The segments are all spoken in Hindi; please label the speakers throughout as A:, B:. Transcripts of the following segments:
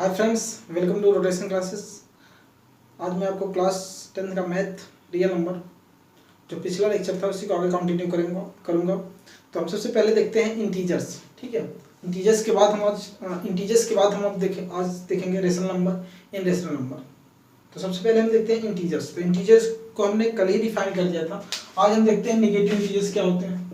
A: Hi friends, welcome to rotation classes. आज मैं आपको क्लास 10 का मैथ रियल नंबर जो पिछला लेक्चर था उसी को आगे कंटिन्यू करूँगा। तो हम सबसे पहले देखते हैं इंटीजर्स। ठीक है, इंटीजर्स के बाद हम अब देखेंगे रेशनल नंबर, इनरेशनल नंबर। तो सबसे पहले हम देखते हैं इंटीजर्स। तो इंटीजर्स को हमने कल ही डिफाइन कर दिया था। आज हम देखते हैं निगेटिव इंटीजर्स क्या होते हैं।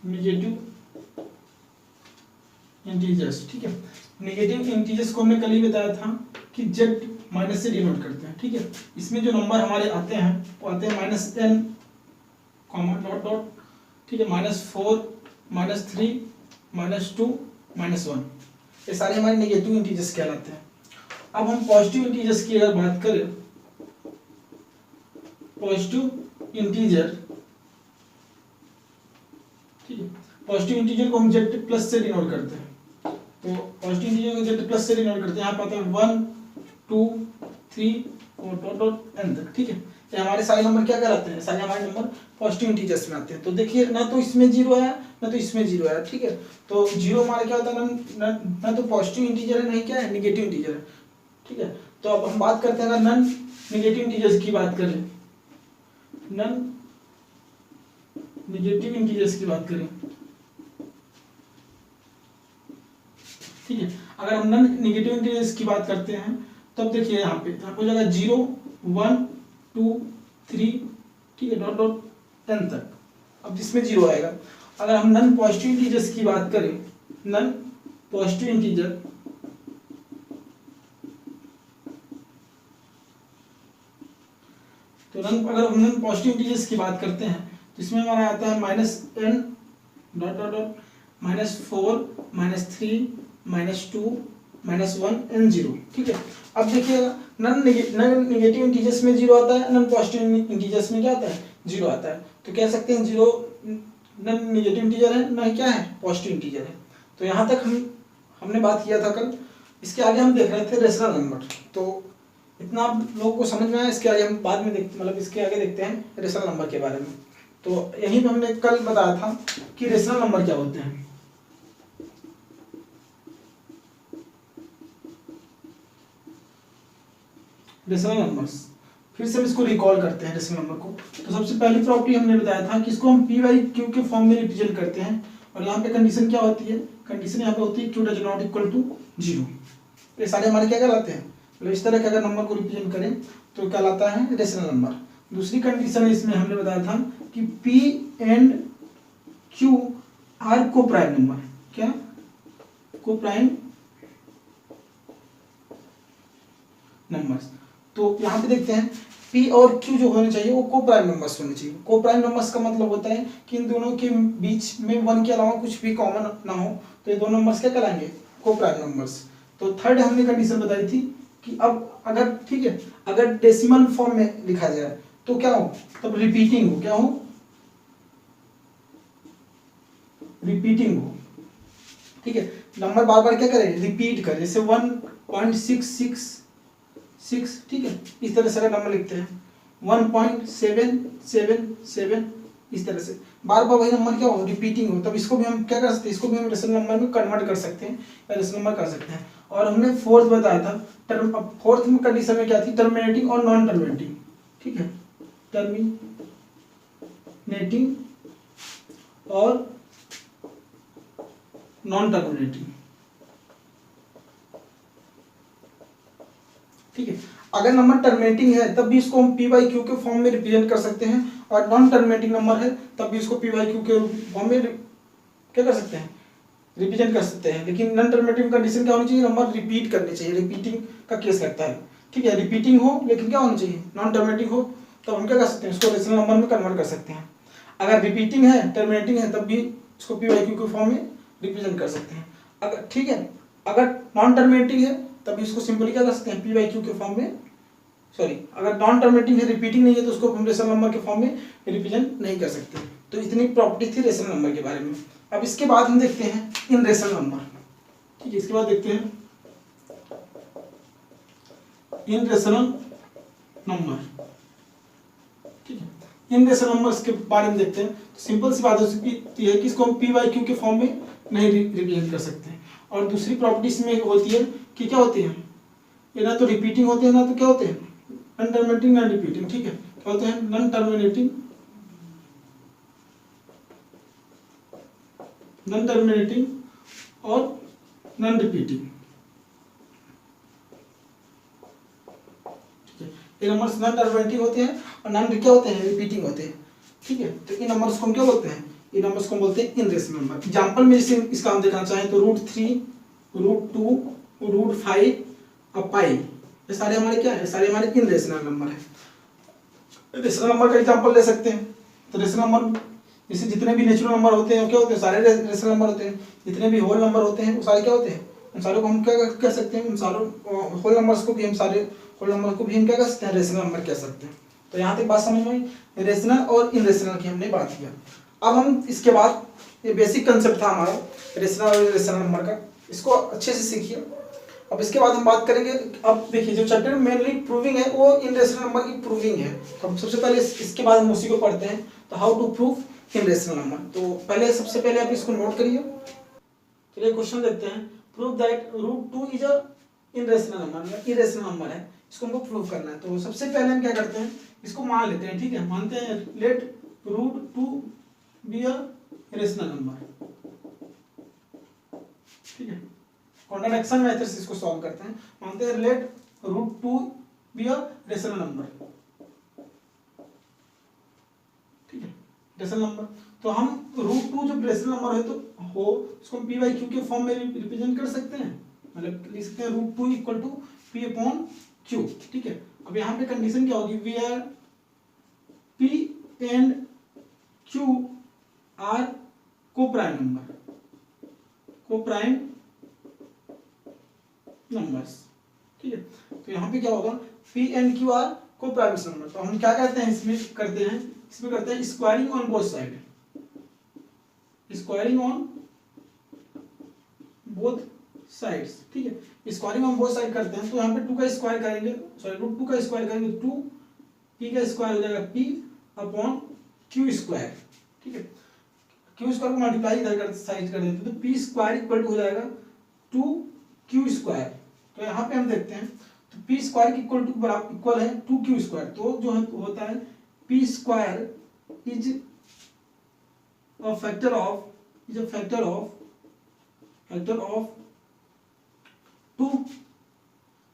A: निगेटिव इंटीजर्स, ठीक है। नेगेटिव इंटीजर्स को हमने कल ही बताया था कि जेड माइनस से डिनोट करते हैं। ठीक है, इसमें जो नंबर हमारे आते हैं वो आते हैं -n कॉमा डॉट डॉट, ठीक है, -4 -3 -2 -1। ये सारे हमारे नेगेटिव इंटीजर्स कहलाते हैं। अब हम पॉजिटिव इंटीजर्स की अगर बात करें, पॉजिटिव इंटीजर, ठीक है, पॉजिटिव इंटीजर को हम जेड प्लस से डिनोट करते हैं। तो पॉजिटिव इंटीजर को जेड प्लस से डिनोट करते हैं। यहाँ पे आता है 1 2 3 4 डॉट डॉट n तक। ठीक है, ये हमारे सारे नंबर क्या कहलाते हैं? सारे हमारे नंबर पॉजिटिव इंटीजर्स में आते हैं। तो देखिए, ना तो इसमें जीरो आया ना तो इसमें जीरो आया। ठीक है, तो जीरो हमारा क्या होता है? ना तो पॉजिटिव इंटीजर है, नहीं क्या है, निगेटिव इंटीजर है। ठीक है, तो अब हम बात करते हैं अगर नन निगेटिव इंटीजर्स की बात करें, नन निगेटिव इंटीजर्स की बात करें, ठीक है, अगर हम नन निगेटिव इंटीजर्स की बात करते हैं तब देखिए यहाँ पे हो जाएगा 0 1 2 3, ठीक है, डॉट डॉट n तक। अब जिसमें जीरो आएगा। अगर हम नन पॉजिटिव इंटीजर्स की बात करें, नन पॉजिटिव इंटीजर, तो अगर हम नन पॉजिटिव इंटीजर्स की बात करते हैं तो इसमें हमारा आता है -n dot dot dot -4 -3 -2 -1 n 0। ठीक है, अब देखिएगा नन निगेटिव इंटीजर्स में जीरो आता है, नन पॉजिटिव इंटीजर्स में क्या आता है? जीरो आता है। तो कह सकते हैं जीरो नन निगेटिव इंटीजर है, न क्या है, पॉजिटिव इंटीजर है। तो यहाँ तक हमने बात किया था कल। इसके आगे हम देख रहे थे रेशनल नंबर। तो इतना आप लोगों को समझ में आया। इसके आगे हम बाद में इसके आगे देखते हैं रेशनल नंबर के बारे में। तो यही पे हमने कल बताया था कि रेशनल नंबर क्या होते हैं। रेशनल नंबर्स, फिर से हम इसको रिकॉल करते हैं रेशनल नंबर को। तो सबसे पहली प्रॉपर्टी हमने बताया था कि इसको हम p बाई क्यू के फॉर्म में रिप्रेजेंट करते हैं। और यहाँ पे कंडीशन क्या होती है? कंडीशन यहाँ पे होती है q does not equal to 0। ये सारे हमारे क्या कहलाते हैं? मतलब इस तरह के अगर नंबर को रिप्रेजेंट करें तो कहलाता है रेशनल नंबर। दूसरी कंडीशन इसमें हमने बताया था कि p एंड q आर को प्राइम नंबर। क्या? को प्राइम नंबर्स। तो यहाँ पे देखते हैं P और Q जो होने चाहिए वो को प्राइम नंबर्स होने चाहिए। को प्राइम नंबर्स का मतलब होता है कि इन दोनों के बीच में 1 के अलावा कुछ भी कॉमन ना हो, तो ये दोनों नंबर्स क्या कहलाएंगे? को प्राइम नंबर्स। तो थर्ड हमने कंडीशन बताई थी कि अब अगर, ठीक है, अगर डेसिमल फॉर्म में लिखा जाए तो क्या हो? तब रिपीटिंग हो। क्या हो? रिपीटिंग हो। ठीक है, नंबर बार बार क्या करें? रिपीट करें। जैसे 1.666, ठीक है, इस तरह से अगर नंबर लिखते हैं 1.777, इस तरह से बार बार वही नंबर क्या हो? रिपीटिंग हो। तब इसको भी हम क्या कर सकते हैं? इसको भी हम रेशनल नंबर में कन्वर्ट कर सकते हैं या रेशनल नंबर कर सकते हैं। और हमने फोर्थ बताया था फोर्थ में कंडीशन में क्या थी? टर्मिनेटिंग और नॉन टर्मिनेटिंग। ठीक है, टर्मिनेटिंग और नॉन टर्मिनेटिंग। ठीक है, अगर नंबर टर्मिनेटिंग है तब भी इसको हम p बाई क्यू के फॉर्म में रिप्रेजेंट कर सकते हैं, और नॉन टर्मिनेटिंग नंबर है तब भी इसको p बाई क्यू के फॉर्म में क्या कर सकते हैं? रिप्रेजेंट कर सकते हैं। लेकिन नॉन टर्मिनेटिंग कंडीशन क्या होनी चाहिए? नंबर रिपीट करने चाहिए। रिपीटिंग का केस लगता है। ठीक है, रिपीटिंग हो लेकिन क्या होना चाहिए? नॉन टर्मिनेटिंग हो। तब हम क्या कर सकते हैं? इसको रेशनल नंबर में कन्वर्ट कर सकते हैं। अगर रिपीटिंग है, टर्मिनेटिंग है, तब भी इसको p बाई क्यू के फॉर्म में रिप्रेजेंट कर सकते हैं। अगर, ठीक है, अगर नॉन टर्मिनेटिंग है तभी इसको सिंपली क्या कर सकते हैं? p बाई क्यू के फॉर्म में, सॉरी, अगर नॉन टर्मिनेटिंग है, रिपीटिंग नहीं है, तो उसको हम रेशनल नंबर के फॉर्म में रिप्रेजेंट नहीं कर सकते। तो इतनी प्रॉपर्टी थी रेशनल नंबर के बारे में। अब इसके बाद हम देखते हैं इन रेशनल नंबर। ठीक है, इसके बाद देखते हैं इन रेशनल नंबर। ठीक है, इन रेशनल नंबर्स के बारे में देखते हैं। तो सिंपल सी बात होती है कि इसको हम p बाई क्यू के फॉर्म में नहीं रिप्रेजेंट कर सकते हैं। और दूसरी प्रॉपर्टी इसमें होती है कि क्या होती है, ये ना तो रिपीटिंग होते हैं ना तो क्या होते हैं, नॉन टर्मिनेटिंग नॉन रिपीटिंग। ठीक है, क्या होते हैं, नॉन टर्मिनेटिंग और नॉन रिपीटिंग। ठीक है, ये नंबर्स नॉन टर्मिनेटिंग होते हैं और नॉन क्या होते हैं, रिपीटिंग होते हैं। ठीक है, तो इन नंबर्स को हम क्या बोलते हैं, इन नंबर्स को बोलते हैं इनरेशनल नंबर। एग्जांपल में जैसे इसका हम देखना चाहें तो √3, √2, √5 और पाई, ये सारे हमारे क्या है, सारे हमारे इनरेशनल नंबर है। रेशनल नंबर का एग्जांपल ले सकते हैं। तो रेशनल नंबर जैसे जितने भी नेचुरल नंबर होते हैं क्या होते हैं, सारे रेशनल नंबर होते हैं। जितने भी होल नंबर होते हैं वो सारे क्या होते हैं, उन सारों को हम क्या कह सकते हैं, उन सारों होल नंबर्स को भी हम सारे होल नंबर को भी हम क्या कह सकते हैं, रेशनल नंबर कह सकते हैं। तो यहाँ तक बात समझ में आई, रेशनल और इनरेशनल की हमने बात किया। अब हम इसके बाद, ये बेसिक कंसेप्ट था हमारा रेशनल और इनरेशनल नंबर का, इसको अच्छे से सीखिए। अब इसके बाद हम बात करेंगे, अब देखिए जो चैप्टर मेनली प्रूविंग है वो इनरेशनल नंबर की प्रूविंग है। तो सबसे पहले इसके बाद हम उसी को पढ़ते हैं, तो हाउ टू प्रूव इनरेशनल नंबर। तो पहले सबसे पहले आप इसको नोट करिए। चलिए क्वेश्चन देखते हैं, prove that √2 is a irrational number, irrational number है, इसको हमको प्रूव करना है। तो सबसे पहले हम क्या करते हैं, इसको मान लेते हैं। ठीक है, मानते हैं let √2 be a irrational number. ठीक है, कॉन्ट्रडिक्शन मेथड से इसको सॉल्व करते हैं। मानते हैं let √2 be a rational number. ठीक है, रेशनल नंबर, तो हम √2 जब रेशनल नंबर है तो हो उसको हम p/q के फॉर्म में रिप्रेजेंट कर सकते हैं, मतलब लिख सकते हैं √2 = p/q। ठीक है, अब यहाँ पे कंडीशन क्या होगी, where p and q are coprime number, coprime numbers. ठीक है, तो यहाँ पे क्या होगा, p and q are coprime number. तो हम क्या करते हैं, इसमें करते हैं squaring on both side, squaring on both sides. ठीक है, स्क्वायरिंग ऑन बोथ साइड करते हैं। तो यहाँ पे 2 का स्क्वायर करेंगे, सॉरी √2 का स्क्वायर करेंगे 2, p का स्क्वायर हो जाएगा p/q²। ठीक है, q स्क्वायर को मल्टीप्लाई इधर कर साइड कर देते हैं, तो p² हो जाएगा 2q²। तो यहाँ पे हम देखते हैं, तो p² बराबर इक्वल है 2q²। तो जो होता है p² is a factor of 2।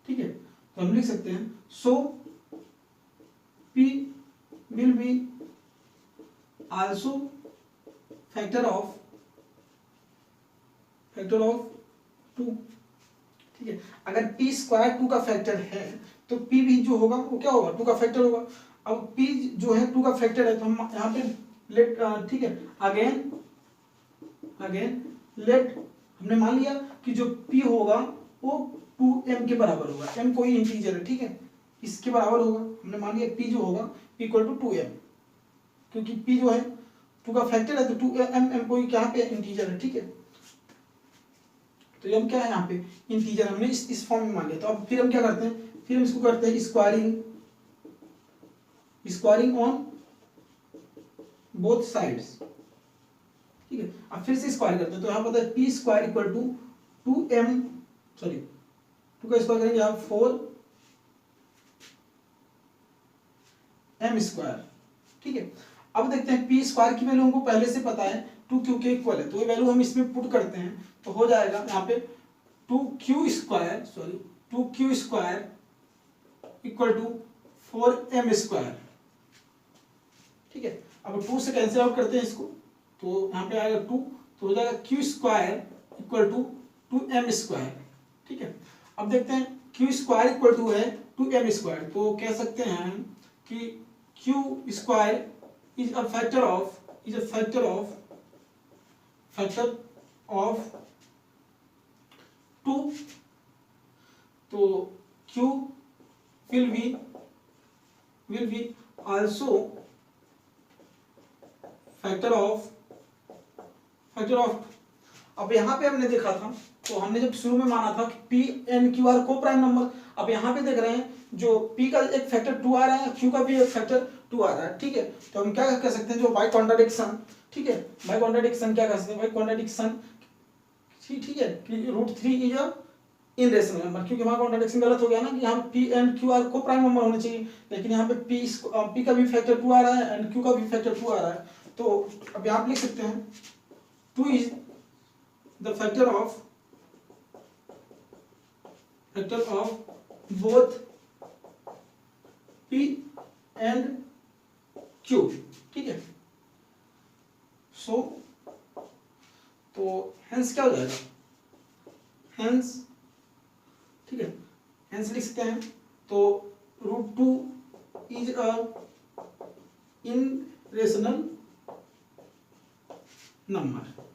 A: ठीक है, तो हम लिख सकते हैं सो p will be also factor of 2। ठीक है, अगर p² 2 का फैक्टर है तो p भी जो होगा वो क्या होगा, 2 का फैक्टर होगा। अब p जो है 2 का फैक्टर है, तो हम यहाँ पे लेट, ठीक है, अगेन लेट, हमने मान लिया कि जो p होगा वो 2m के बराबर होगा, m कोई इंटीजर है। ठीक है, इसके बराबर होगा, हमने मान लिया p जो होगा p = 2m, क्योंकि p जो है 2 का फैक्टर है तो 2m कोई क्या पे इंटीजर है। ठीक है, तो m क्या है यहाँ पे इंटीजर, हमने इस फॉर्म में मान लिया। तो अब फिर हम क्या करते हैं, फिर हम इसको करते हैं स्क्वायरिंग ऑन बोथ साइड्स। ठीक है, अब फिर से स्क्वायर करते हैं, तो यहाँ पता है p² = 2m, सॉरी 2 का स्क्वायर करेंगे यहाँ 4m²। ठीक है, अब देखते हैं p² की वैल्यू हमको पहले से पता है 2q के इक्वल है, तो ये वैल्यू हम इसमें पुट करते हैं, तो हो जाएगा यहाँ पे 2q² = 4m²। ठीक है, अब 2 से कैंसिल आउट करते हैं इसको, तो यहाँ पे आएगा 2, तो हो जाएगा q² = 2m²। ठीक है, अब देखते हैं q² = है 2m², तो कह सकते हैं कि q² is a factor of 2, तो q will be also factor of। अब यहाँ पे हमने देखा था, तो हमने जब शुरू में माना था कि p and q are coprime number, अब यहाँ पे देख रहे हैं जो p का एक फैक्टर 2 आ रहा है, q का भी एक फैक्टर 2 आ रहा है। ठीक है, तो हम क्या कह सकते हैं, जो बाय कॉन्ट्राडिक्शन, ठीक है, बाय कॉन्ट्राडिक्शन क्या कह सकते हैं, बाय कॉन्ट्राडिक्शन ठीक है, कि root 3 is a irrational number, क्योंकि वहाँ कॉन्ट्रडिक्शन गलत हो गया ना कि यहाँ पी एंड क्यू आर को प्राइम नंबर होने चाहिए, लेकिन यहाँ पे पी का भी फैक्टर 2 आ रहा है एंड क्यू का भी फैक्टर 2 आ रहा है। तो अब आप लिख सकते हैं 2 is the factor of both P and Q, ठीक है। सो तो हेंस क्या हो जाएगा, हेंस, ठीक है, हेंस लिख सकते हैं। तो root 2 is a irrational number.